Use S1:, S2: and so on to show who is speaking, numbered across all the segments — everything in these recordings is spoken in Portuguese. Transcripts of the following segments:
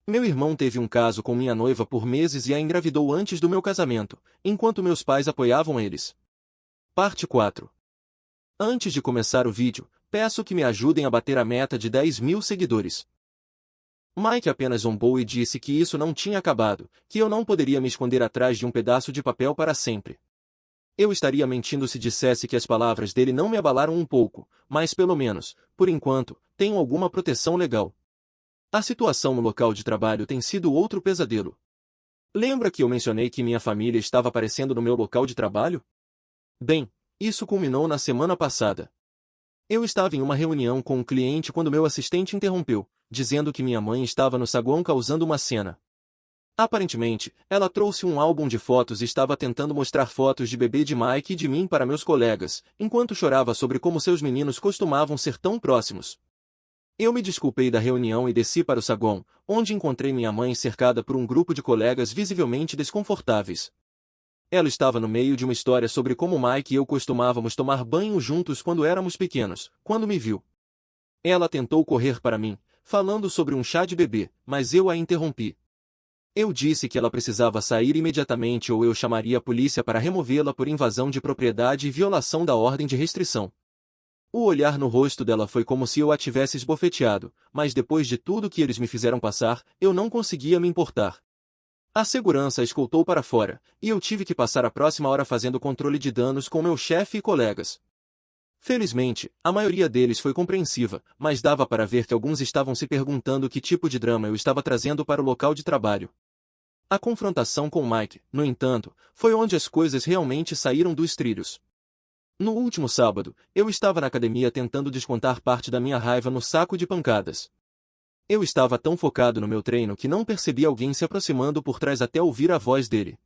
S1: Meu irmão teve um caso com minha noiva por meses e a engravidou antes do meu casamento, enquanto meus pais apoiavam eles. Parte 4. Antes de começar o vídeo, peço que me ajudem a bater a meta de 10.000 seguidores. Mike apenas zombou e disse que isso não tinha acabado, que eu não poderia me esconder atrás de um pedaço de papel para sempre. Eu estaria mentindo se dissesse que as palavras dele não me abalaram um pouco, mas pelo menos, por enquanto, tenho alguma proteção legal. A situação no local de trabalho tem sido outro pesadelo. Lembra que eu mencionei que minha família estava aparecendo no meu local de trabalho? Bem, isso culminou na semana passada. Eu estava em uma reunião com um cliente quando meu assistente interrompeu, dizendo que minha mãe estava no saguão causando uma cena. Aparentemente, ela trouxe um álbum de fotos e estava tentando mostrar fotos de bebê de Mike e de mim para meus colegas, enquanto chorava sobre como seus meninos costumavam ser tão próximos. Eu me desculpei da reunião e desci para o saguão, onde encontrei minha mãe cercada por um grupo de colegas visivelmente desconfortáveis. Ela estava no meio de uma história sobre como Mike e eu costumávamos tomar banho juntos quando éramos pequenos, quando me viu. Ela tentou correr para mim, falando sobre um chá de bebê, mas eu a interrompi. Eu disse que ela precisava sair imediatamente ou eu chamaria a polícia para removê-la por invasão de propriedade e violação da ordem de restrição. O olhar no rosto dela foi como se eu a tivesse esbofeteado, mas depois de tudo que eles me fizeram passar, eu não conseguia me importar. A segurança a escoltou para fora, e eu tive que passar a próxima hora fazendo controle de danos com meu chefe e colegas. Felizmente, a maioria deles foi compreensiva, mas dava para ver que alguns estavam se perguntando que tipo de drama eu estava trazendo para o local de trabalho. A confrontação com Mike, no entanto, foi onde as coisas realmente saíram dos trilhos. No último sábado, eu estava na academia tentando descontar parte da minha raiva no saco de pancadas. Eu estava tão focado no meu treino que não percebi alguém se aproximando por trás até ouvir a voz dele.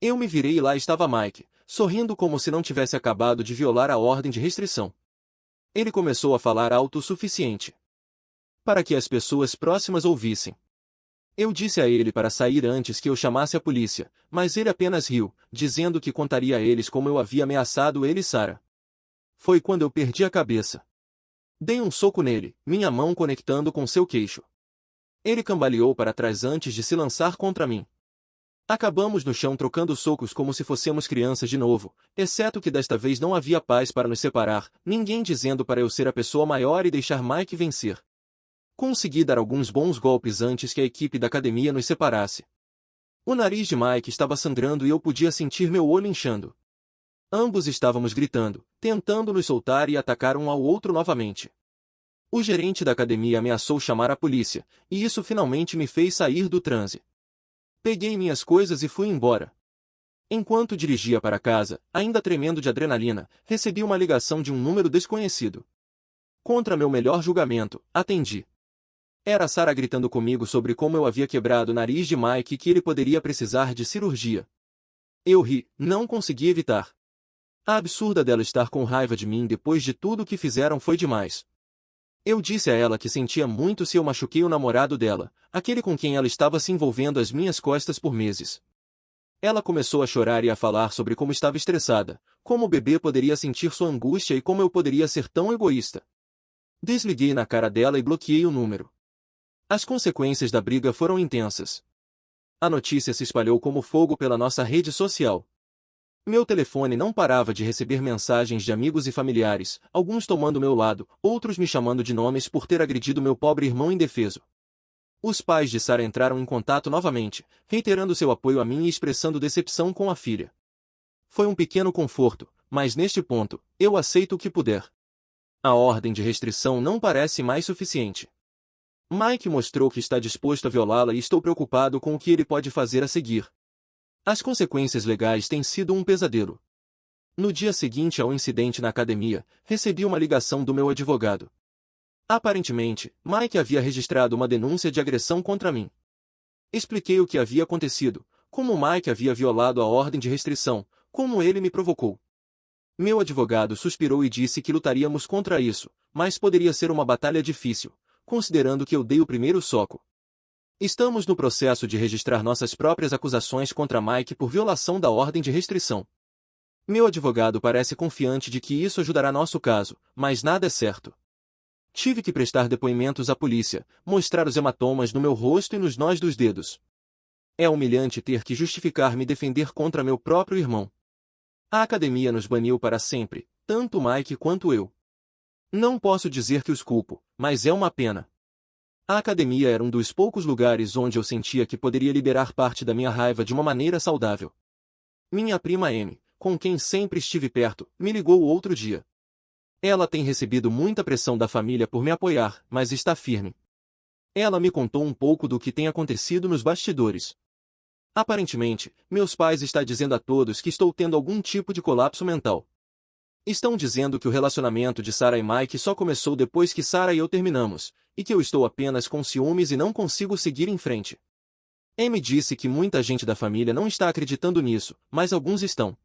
S1: Eu me virei e lá estava Mike, sorrindo como se não tivesse acabado de violar a ordem de restrição. Ele começou a falar alto o suficiente para que as pessoas próximas ouvissem. Eu disse a ele para sair antes que eu chamasse a polícia, mas ele apenas riu, dizendo que contaria a eles como eu havia ameaçado ele e Sarah. Foi quando eu perdi a cabeça. Dei um soco nele, minha mão conectando com seu queixo. Ele cambaleou para trás antes de se lançar contra mim. Acabamos no chão trocando socos como se fossemos crianças de novo, exceto que desta vez não havia paz para nos separar, ninguém dizendo para eu ser a pessoa maior e deixar Mike vencer. Consegui dar alguns bons golpes antes que a equipe da academia nos separasse. O nariz de Mike estava sangrando e eu podia sentir meu olho inchando. Ambos estávamos gritando, tentando nos soltar e atacar um ao outro novamente. O gerente da academia ameaçou chamar a polícia, e isso finalmente me fez sair do transe. Peguei minhas coisas e fui embora. Enquanto dirigia para casa, ainda tremendo de adrenalina, recebi uma ligação de um número desconhecido. Contra meu melhor julgamento, atendi. Era Sarah gritando comigo sobre como eu havia quebrado o nariz de Mike e que ele poderia precisar de cirurgia. Eu ri, não consegui evitar. A absurda dela estar com raiva de mim depois de tudo o que fizeram foi demais. Eu disse a ela que sentia muito se eu machuquei o namorado dela, aquele com quem ela estava se envolvendo às minhas costas por meses. Ela começou a chorar e a falar sobre como estava estressada, como o bebê poderia sentir sua angústia e como eu poderia ser tão egoísta. Desliguei na cara dela e bloqueei o número. As consequências da briga foram intensas. A notícia se espalhou como fogo pela nossa rede social. Meu telefone não parava de receber mensagens de amigos e familiares, alguns tomando meu lado, outros me chamando de nomes por ter agredido meu pobre irmão indefeso. Os pais de Sarah entraram em contato novamente, reiterando seu apoio a mim e expressando decepção com a filha. Foi um pequeno conforto, mas neste ponto, eu aceito o que puder. A ordem de restrição não parece mais suficiente. Mike mostrou que está disposto a violá-la e estou preocupado com o que ele pode fazer a seguir. As consequências legais têm sido um pesadelo. No dia seguinte ao incidente na academia, recebi uma ligação do meu advogado. Aparentemente, Mike havia registrado uma denúncia de agressão contra mim. Expliquei o que havia acontecido, como Mike havia violado a ordem de restrição, como ele me provocou. Meu advogado suspirou e disse que lutaríamos contra isso, mas poderia ser uma batalha difícil, considerando que eu dei o primeiro soco. Estamos no processo de registrar nossas próprias acusações contra Mike por violação da ordem de restrição. Meu advogado parece confiante de que isso ajudará nosso caso, mas nada é certo. Tive que prestar depoimentos à polícia, mostrar os hematomas no meu rosto e nos nós dos dedos. É humilhante ter que justificar me defender contra meu próprio irmão. A academia nos baniu para sempre, tanto Mike quanto eu. Não posso dizer que os culpo, mas é uma pena. A academia era um dos poucos lugares onde eu sentia que poderia liberar parte da minha raiva de uma maneira saudável. Minha prima Amy, com quem sempre estive perto, me ligou outro dia. Ela tem recebido muita pressão da família por me apoiar, mas está firme. Ela me contou um pouco do que tem acontecido nos bastidores. Aparentemente, meus pais estão dizendo a todos que estou tendo algum tipo de colapso mental. Estão dizendo que o relacionamento de Sarah e Mike só começou depois que Sarah e eu terminamos, e que eu estou apenas com ciúmes e não consigo seguir em frente. Amy disse que muita gente da família não está acreditando nisso, mas alguns estão.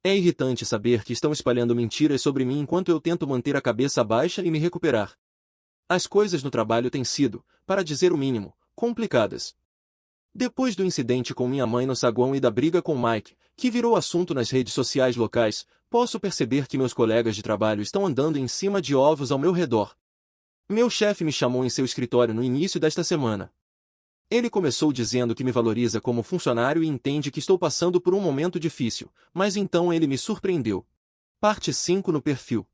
S1: É irritante saber que estão espalhando mentiras sobre mim enquanto eu tento manter a cabeça baixa e me recuperar. As coisas no trabalho têm sido, para dizer o mínimo, complicadas. Depois do incidente com minha mãe no saguão e da briga com Mike, que virou assunto nas redes sociais locais, posso perceber que meus colegas de trabalho estão andando em cima de ovos ao meu redor. Meu chefe me chamou em seu escritório no início desta semana. Ele começou dizendo que me valoriza como funcionário e entende que estou passando por um momento difícil, mas então ele me surpreendeu. Parte 5 no perfil.